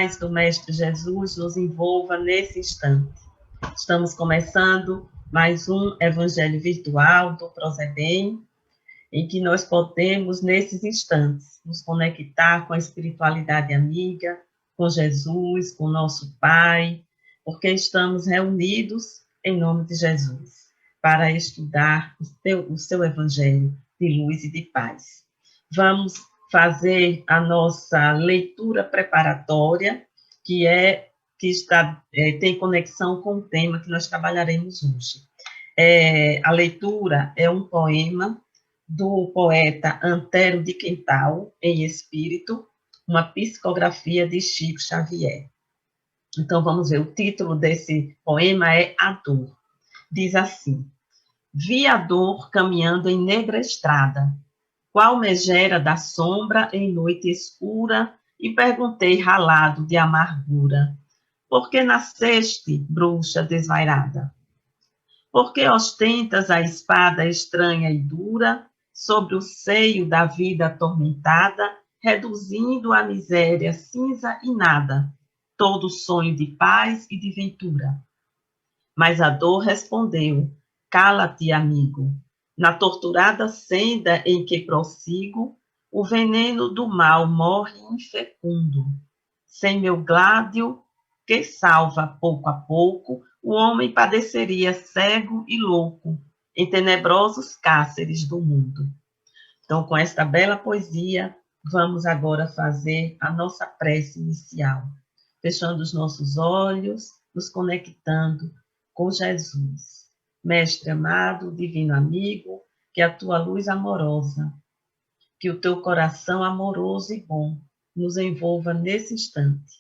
paz do Mestre Jesus nos envolva nesse instante. Estamos começando mais um Evangelho Virtual do Prozebem, em que nós podemos, nesses instantes, nos conectar com a espiritualidade amiga, com Jesus, com nosso Pai, porque estamos reunidos em nome de Jesus, para estudar o seu Evangelho de luz e de paz. Vamos fazer a nossa leitura preparatória, que tem conexão com o tema que nós trabalharemos hoje. A leitura é um poema do poeta Antero de Quental, em espírito, uma psicografia de Chico Xavier. Então, vamos ver, o título desse poema é A Dor. Diz assim: vi a dor caminhando em negra estrada, qual megera da sombra em noite escura, e perguntei ralado de amargura: por que nasceste, bruxa desvairada? Por que ostentas a espada estranha e dura sobre o seio da vida atormentada, reduzindo a miséria cinza e nada, todo sonho de paz e de ventura? Mas a dor respondeu: cala-te, amigo. Na torturada senda em que prossigo, o veneno do mal morre infecundo. Sem meu gládio, que salva pouco a pouco, o homem padeceria cego e louco, em tenebrosos cárceres do mundo. Então, com esta bela poesia, vamos agora fazer a nossa prece inicial, fechando os nossos olhos, nos conectando com Jesus. Mestre amado, divino amigo, que a tua luz amorosa, que o teu coração amoroso e bom nos envolva nesse instante,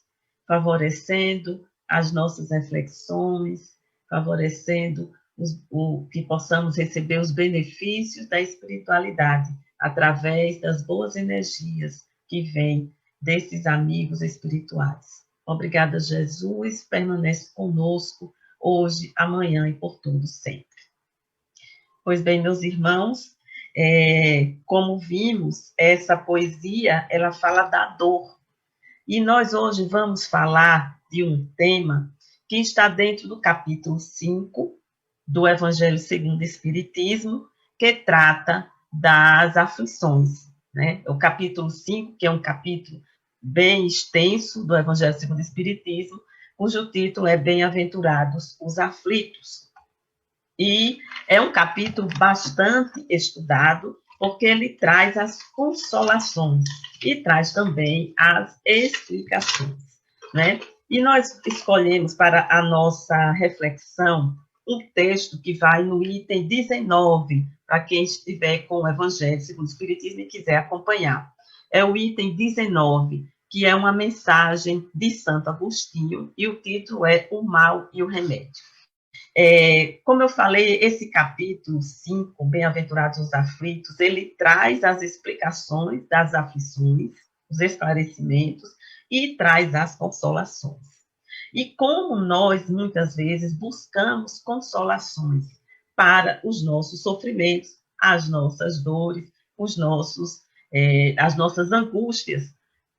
favorecendo as nossas reflexões, favorecendo que possamos receber os benefícios da espiritualidade através das boas energias que vêm desses amigos espirituais. Obrigada, Jesus, permanece conosco hoje, amanhã e por todo sempre. Pois bem, meus irmãos, como vimos, essa poesia, ela fala da dor. E nós hoje vamos falar de um tema que está dentro do capítulo 5 do Evangelho segundo o Espiritismo, que trata das aflições, né? O capítulo 5, que é um capítulo bem extenso do Evangelho segundo o Espiritismo, cujo título é Bem-aventurados os aflitos. E é um capítulo bastante estudado, porque ele traz as consolações e traz também as explicações, né? E nós escolhemos para a nossa reflexão um texto que vai no item 19, para quem estiver com o Evangelho segundo o Espiritismo e quiser acompanhar. É o item 19, que é uma mensagem de Santo Agostinho, e o título é O Mal e o Remédio. Como eu falei, esse capítulo 5, Bem-aventurados os aflitos, ele traz as explicações das aflições, os esclarecimentos, e traz as consolações. E como nós, muitas vezes, buscamos consolações para os nossos sofrimentos, as nossas dores, as nossas angústias,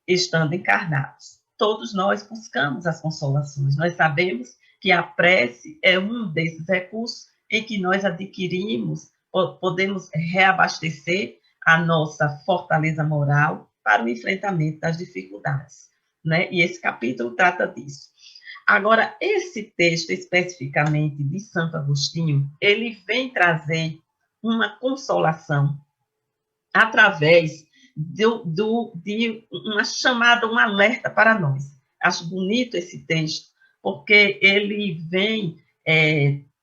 estando encarnados. Todos nós buscamos as consolações. Nós sabemos que a prece é um desses recursos em que nós adquirimos, podemos reabastecer a nossa fortaleza moral para o enfrentamento das dificuldades, né? E esse capítulo trata disso. Agora, esse texto especificamente de Santo Agostinho, ele vem trazer uma consolação através de uma chamada, um alerta para nós. Acho bonito esse texto, porque ele vem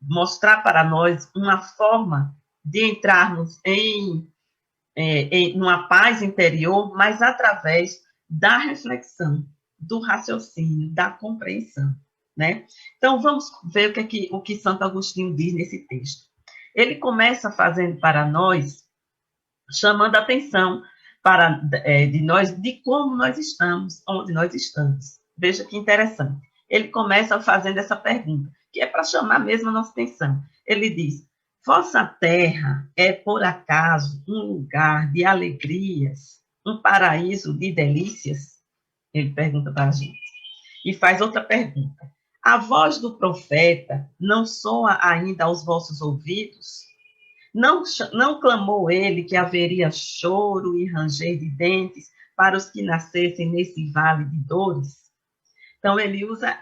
mostrar para nós uma forma de entrarmos em uma paz interior, mas através da reflexão, do raciocínio, da compreensão, né? Então, vamos ver o que Santo Agostinho diz nesse texto. Ele começa fazendo para nós, chamando a atenção de nós, de como nós estamos, onde nós estamos. Veja que interessante. Ele começa fazendo essa pergunta, que é para chamar mesmo a nossa atenção. Ele diz: vossa terra é, por acaso, um lugar de alegrias, um paraíso de delícias? Ele pergunta para a gente. E faz outra pergunta. A voz do profeta não soa ainda aos vossos ouvidos? Não clamou ele que haveria choro e ranger de dentes para os que nascessem nesse vale de dores? Então, ele usa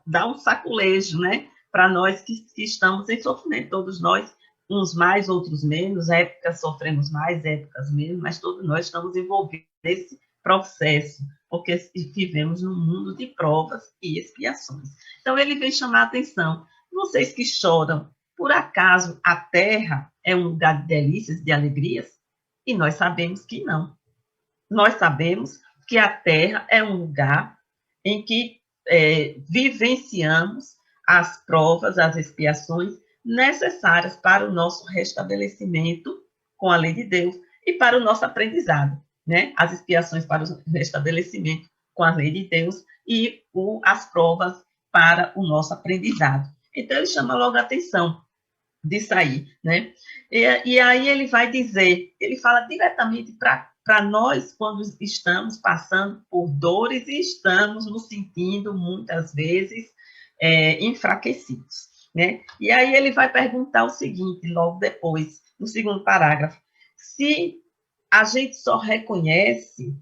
dá um saculejo, né? Para nós que estamos em sofrimento, todos nós, uns mais, outros menos, épocas sofremos mais, épocas menos, mas todos nós estamos envolvidos nesse processo, porque vivemos num mundo de provas e expiações. Então, ele vem chamar a atenção. Vocês que choram, por acaso a terra é um lugar de delícias, de alegrias? E nós sabemos que não. Nós sabemos que a terra é um lugar em que vivenciamos as provas, as expiações necessárias para o nosso restabelecimento com a lei de Deus e para o nosso aprendizado, né? As expiações para o restabelecimento com a lei de Deus e as provas para o nosso aprendizado. Então, ele chama logo a atenção disso aí, né? E aí ele vai dizer, ele fala diretamente para nós quando estamos passando por dores e estamos nos sentindo muitas vezes enfraquecidos, né? E aí ele vai perguntar o seguinte, logo depois, no segundo parágrafo, se a gente só reconhece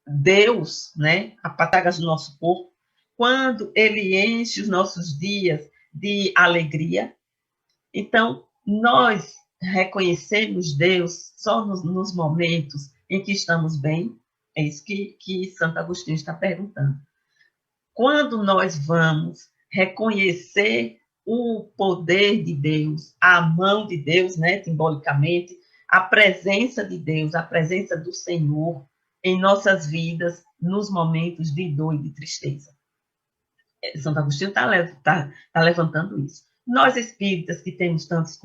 Deus, né, a patagas do nosso corpo, quando ele enche os nossos dias de alegria. Então, nós reconhecemos Deus só nos momentos em que estamos bem? É isso que Santo Agostinho está perguntando. Quando nós vamos reconhecer o poder de Deus, a mão de Deus, né, simbolicamente, a presença de Deus, a presença do Senhor em nossas vidas, nos momentos de dor e de tristeza. Santo Agostinho está levantando isso. Nós espíritas que temos tanto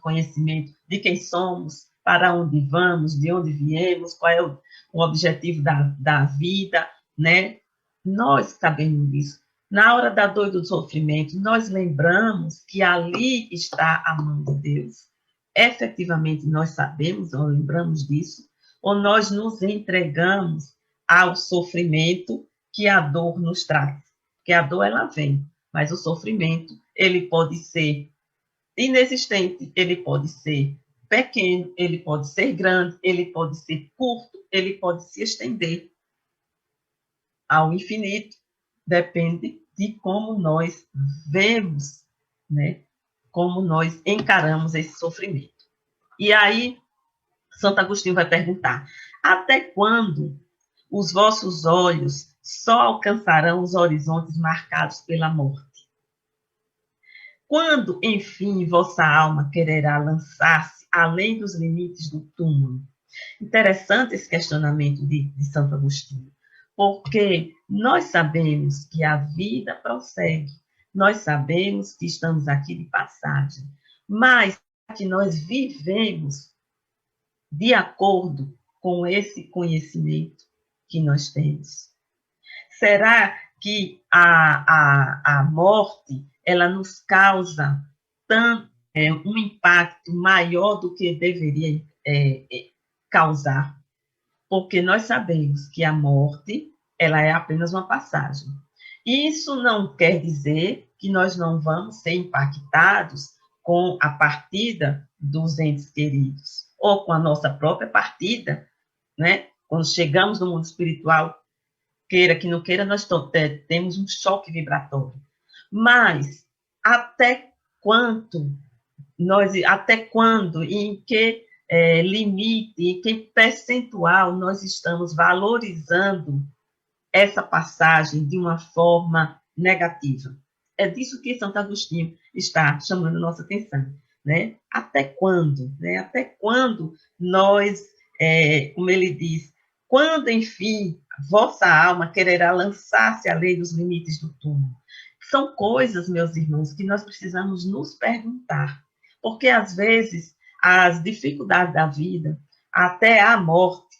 conhecimento de quem somos, para onde vamos, de onde viemos, qual é o objetivo da vida, né? Nós sabemos disso. Na hora da dor e do sofrimento, nós lembramos que ali está a mão de Deus. Efetivamente, nós sabemos ou lembramos disso, ou nós nos entregamos ao sofrimento que a dor nos traz. Porque a dor, ela vem, mas o sofrimento, ele pode ser inexistente, ele pode ser pequeno, ele pode ser grande, ele pode ser curto, ele pode se estender ao infinito, depende de como nós vemos, né? Como nós encaramos esse sofrimento. E aí, Santo Agostinho vai perguntar, até quando os vossos olhos só alcançarão os horizontes marcados pela morte? Quando, enfim, vossa alma quererá lançar-se além dos limites do túmulo? Interessante esse questionamento de Santo Agostinho, porque nós sabemos que a vida prossegue, nós sabemos que estamos aqui de passagem, mas que nós vivemos de acordo com esse conhecimento que nós temos. Será que a morte ela nos causa um impacto maior do que deveria causar? Porque nós sabemos que a morte ela é apenas uma passagem. Isso não quer dizer que nós não vamos ser impactados com a partida dos entes queridos, ou com a nossa própria partida, né? Quando chegamos no mundo espiritual, queira que não queira, nós temos um choque vibratório. Mas até quando e em que limite, em que percentual nós estamos valorizando essa passagem de uma forma negativa? É disso que Santo Agostinho está chamando a nossa atenção, né? Até quando? Né? Até quando nós, como ele diz, quando, enfim, vossa alma quererá lançar-se além dos limites do túmulo? São coisas, meus irmãos, que nós precisamos nos perguntar, porque às vezes as dificuldades da vida, até a morte,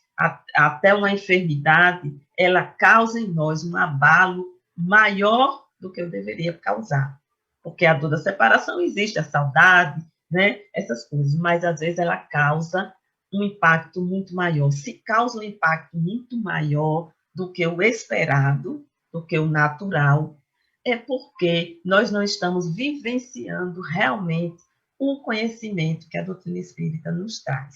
até uma enfermidade, ela causa em nós um abalo maior do que eu deveria causar. Porque a dor da separação existe, a saudade, né? Essas coisas, mas às vezes ela causa um impacto muito maior. Se causa um impacto muito maior do que o esperado, do que o natural, é porque nós não estamos vivenciando realmente o conhecimento que a doutrina espírita nos traz.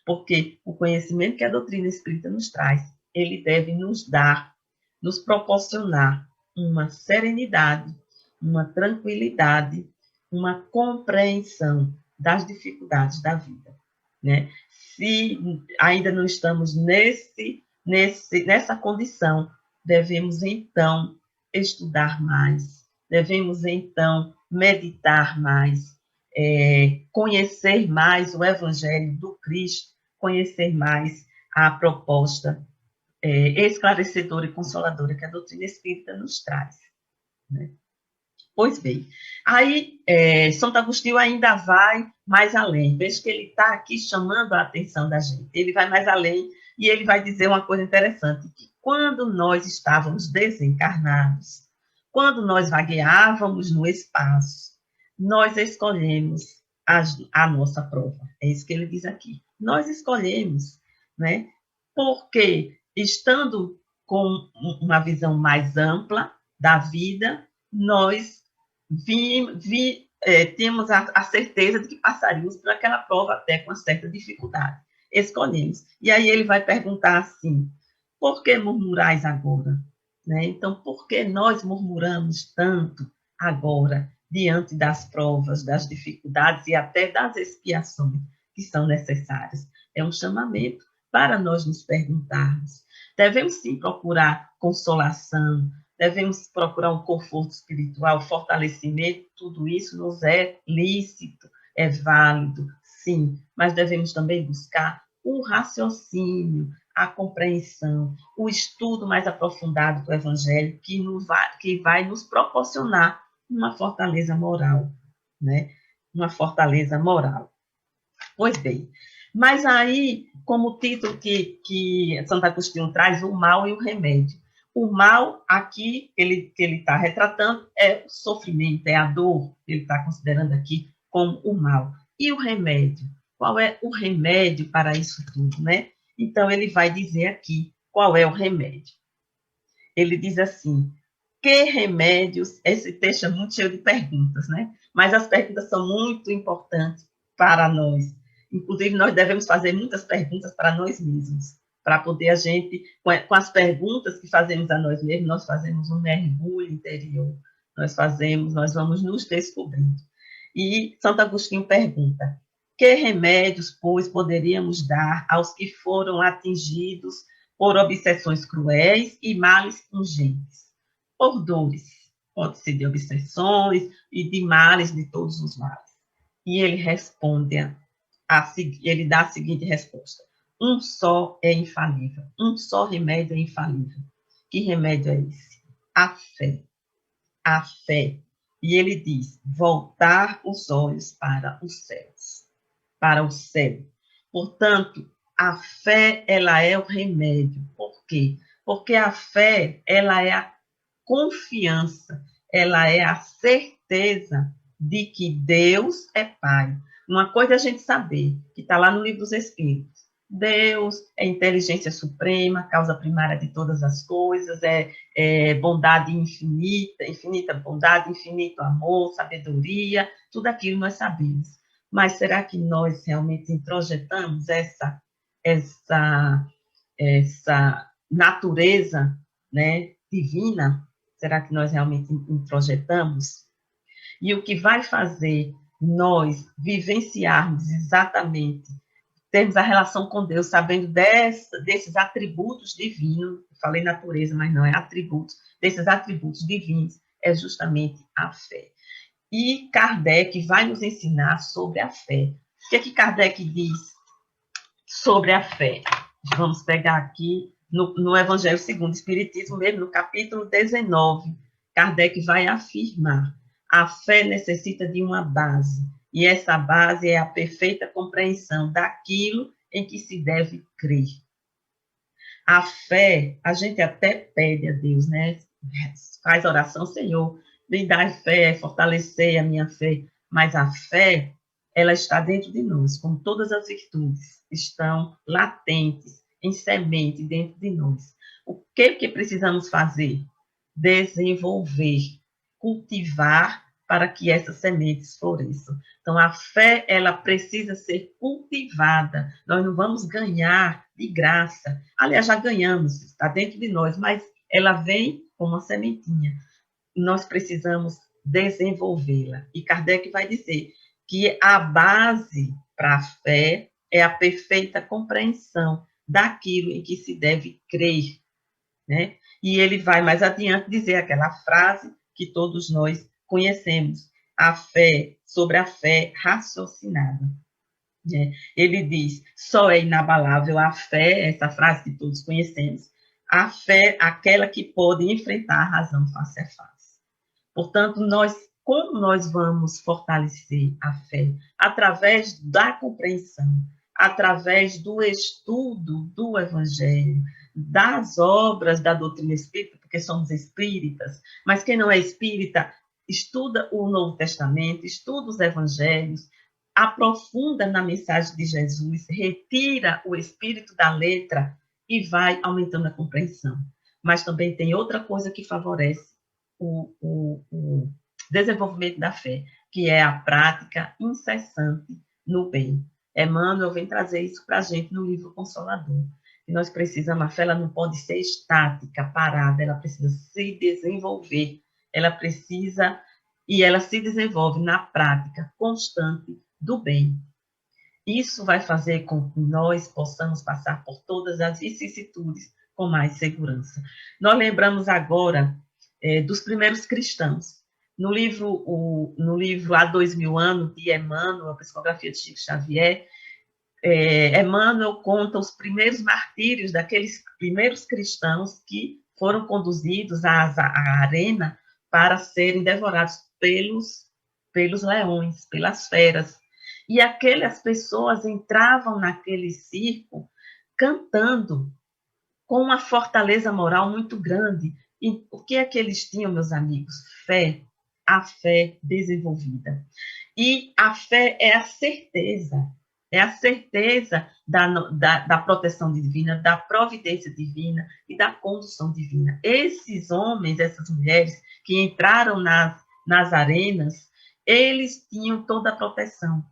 Porque o conhecimento que a doutrina espírita nos traz, ele deve nos dar, nos proporcionar uma serenidade, uma tranquilidade, uma compreensão das dificuldades da vida, né? Se ainda não estamos nessa condição, devemos então estudar mais, devemos então meditar mais, conhecer mais o Evangelho do Cristo, conhecer mais a proposta esclarecedora e consoladora que a doutrina espírita nos traz, né? Pois bem, aí Santo Agostinho ainda vai mais além. Veja que ele está aqui chamando a atenção da gente. Ele vai mais além e ele vai dizer uma coisa interessante, que quando nós estávamos desencarnados, quando nós vagueávamos no espaço, nós escolhemos a nossa prova. É isso que ele diz aqui. Nós escolhemos, né? Porque estando com uma visão mais ampla da vida, nós temos a certeza de que passaríamos por aquela prova até com uma certa dificuldade. Escolhemos. E aí ele vai perguntar assim, por que murmurais agora? Né? Então, por que nós murmuramos tanto agora, diante das provas, das dificuldades e até das expiações que são necessárias? É um chamamento para nós nos perguntarmos. Devemos sim procurar consolação, devemos procurar um conforto espiritual, fortalecimento, tudo isso nos é lícito, é válido, sim, mas devemos também buscar o raciocínio, a compreensão, o estudo mais aprofundado do Evangelho, que vai nos proporcionar uma fortaleza moral, né? Uma fortaleza moral. Pois bem, mas aí, como o título que Santo Agostinho traz, o mal e o remédio. O mal, aqui, que ele está retratando, é o sofrimento, é a dor, ele está considerando aqui como o mal. E o remédio? Qual é o remédio para isso tudo, né? Então, ele vai dizer aqui qual é o remédio. Ele diz assim, que remédios... Esse texto é muito cheio de perguntas, né? Mas as perguntas são muito importantes para nós. Inclusive, nós devemos fazer muitas perguntas para nós mesmos, para poder a gente, com as perguntas que fazemos a nós mesmos, nós fazemos um mergulho interior, nós vamos nos descobrindo. E Santo Agostinho pergunta, que remédios, pois, poderíamos dar aos que foram atingidos por obsessões cruéis e males pungentes? Por dores, pode ser de obsessões e de males, de todos os males. E ele responde, ele dá a seguinte resposta, um só é infalível, um só remédio é infalível. Que remédio é esse? A fé. A fé. E ele diz, voltar os olhos para os céus, para o céu. Portanto, a fé, ela é o remédio. Por quê? Porque a fé, ela é a confiança, ela é a certeza de que Deus é Pai. Uma coisa é a gente saber, que está lá no Livro dos Espíritos, Deus é inteligência suprema, causa primária de todas as coisas, é bondade infinita, infinita bondade, infinito amor, sabedoria, tudo aquilo nós sabemos. Mas será que nós realmente introjetamos essa natureza, né, divina? Será que nós realmente introjetamos? E o que vai fazer nós vivenciarmos exatamente, termos a relação com Deus, sabendo desses atributos divinos, falei natureza, mas não é atributos, desses atributos divinos, é justamente a fé. E Kardec vai nos ensinar sobre a fé. O que é que Kardec diz sobre a fé? Vamos pegar aqui no Evangelho segundo o Espiritismo, mesmo no capítulo 19, Kardec vai afirmar: a fé necessita de uma base, e essa base é a perfeita compreensão daquilo em que se deve crer. A fé, a gente até pede a Deus, né? Faz oração, Senhor, me dá fé, fortalecer a minha fé, mas a fé, ela está dentro de nós, como todas as virtudes estão latentes, em semente dentro de nós. O que precisamos fazer? desenvolver, cultivar para que essas sementes floresçam. Então, a fé, ela precisa ser cultivada. Nós não vamos ganhar de graça. Aliás, já ganhamos, está dentro de nós, mas ela vem como uma sementinha. Nós precisamos desenvolvê-la. E Kardec vai dizer que a base para a fé é a perfeita compreensão daquilo em que se deve crer, né? E ele vai mais adiante dizer aquela frase que todos nós conhecemos, a fé, sobre a fé raciocinada. Né? Ele diz, só é inabalável a fé, essa frase que todos conhecemos, a fé, aquela que pode enfrentar a razão face a face. Portanto, como nós vamos fortalecer a fé? Através da compreensão, através do estudo do Evangelho, das obras da doutrina espírita, porque somos espíritas, mas quem não é espírita estuda o Novo Testamento, estuda os Evangelhos, aprofunda na mensagem de Jesus, retira o espírito da letra e vai aumentando a compreensão. Mas também tem outra coisa que favorece o desenvolvimento da fé, que é a prática incessante no bem. Emmanuel vem trazer isso para a gente no livro Consolador. E nós precisamos, a fé ela não pode ser estática, parada, ela precisa se desenvolver, ela precisa, e ela se desenvolve na prática constante do bem. Isso vai fazer com que nós possamos passar por todas as vicissitudes com mais segurança. Nós lembramos agora dos primeiros cristãos. No livro Há 2000 anos, de Emmanuel, a psicografia de Chico Xavier, Emmanuel conta os primeiros martírios daqueles primeiros cristãos que foram conduzidos à arena para serem devorados pelos leões, pelas feras. E aquelas pessoas entravam naquele circo cantando com uma fortaleza moral muito grande. E o que é que eles tinham, meus amigos? Fé, a fé desenvolvida. E a fé é a certeza da proteção divina, da providência divina e da condução divina. Esses homens, essas mulheres que entraram nas arenas, eles tinham toda a proteção.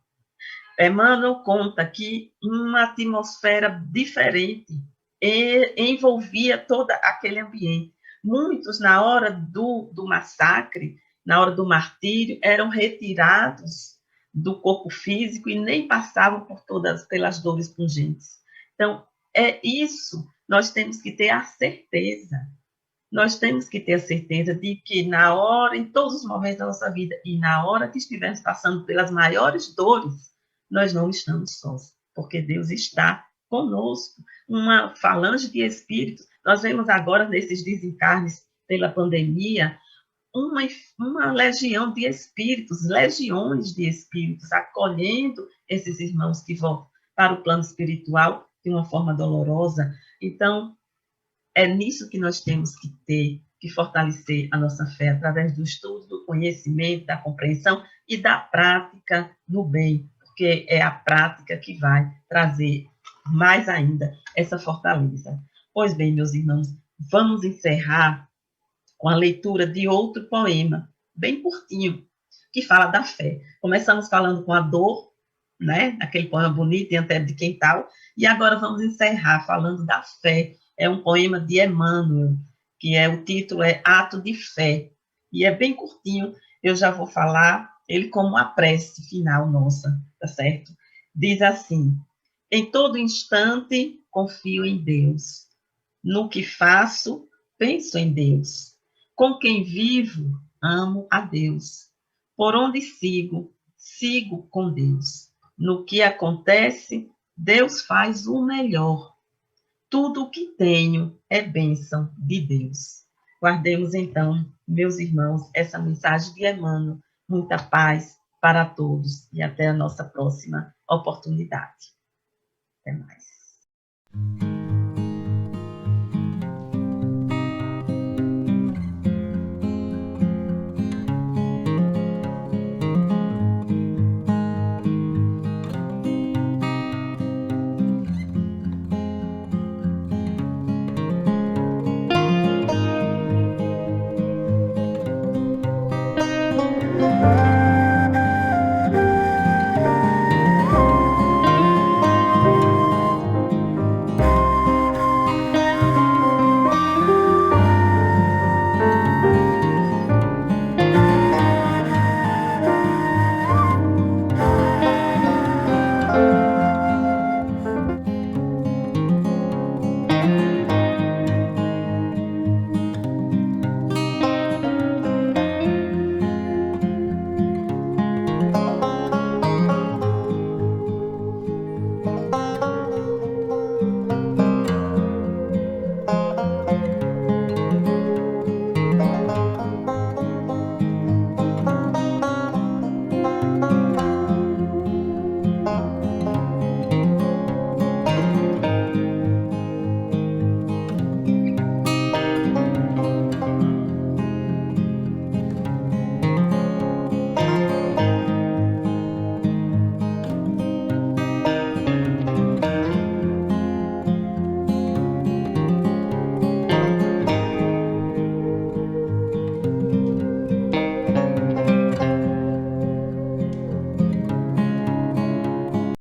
Emmanuel conta que uma atmosfera diferente envolvia todo aquele ambiente. Muitos, na hora do massacre, na hora do martírio, eram retirados do corpo físico e nem passavam pelas dores pungentes. Então, é isso, nós temos que ter a certeza. Nós temos que ter a certeza de que na hora, em todos os momentos da nossa vida, e na hora que estivermos passando pelas maiores dores, nós não estamos sós, porque Deus está conosco. Uma falange de espíritos. Nós vemos agora, nesses desencarnes pela pandemia, uma legião de espíritos, legiões de espíritos, acolhendo esses irmãos que vão para o plano espiritual de uma forma dolorosa. Então, é nisso que nós temos que ter, que fortalecer a nossa fé, através do estudo, do conhecimento, da compreensão e da prática no bem, porque é a prática que vai trazer mais ainda essa fortaleza. Pois bem, meus irmãos, vamos encerrar com a leitura de outro poema, bem curtinho, que fala da fé. Começamos falando com a dor, né? Aquele poema bonito, em Antero de Quental, e agora vamos encerrar falando da fé. É um poema de Emmanuel, o título é Ato de Fé, e é bem curtinho, eu já vou falar ele como uma prece final nossa, tá certo? Diz assim: em todo instante confio em Deus, no que faço, penso em Deus, com quem vivo, amo a Deus, por onde sigo, sigo com Deus, no que acontece, Deus faz o melhor, tudo o que tenho é bênção de Deus. Guardemos então, meus irmãos, essa mensagem de Emmanuel. Muita paz para todos e até a nossa próxima oportunidade. Até mais.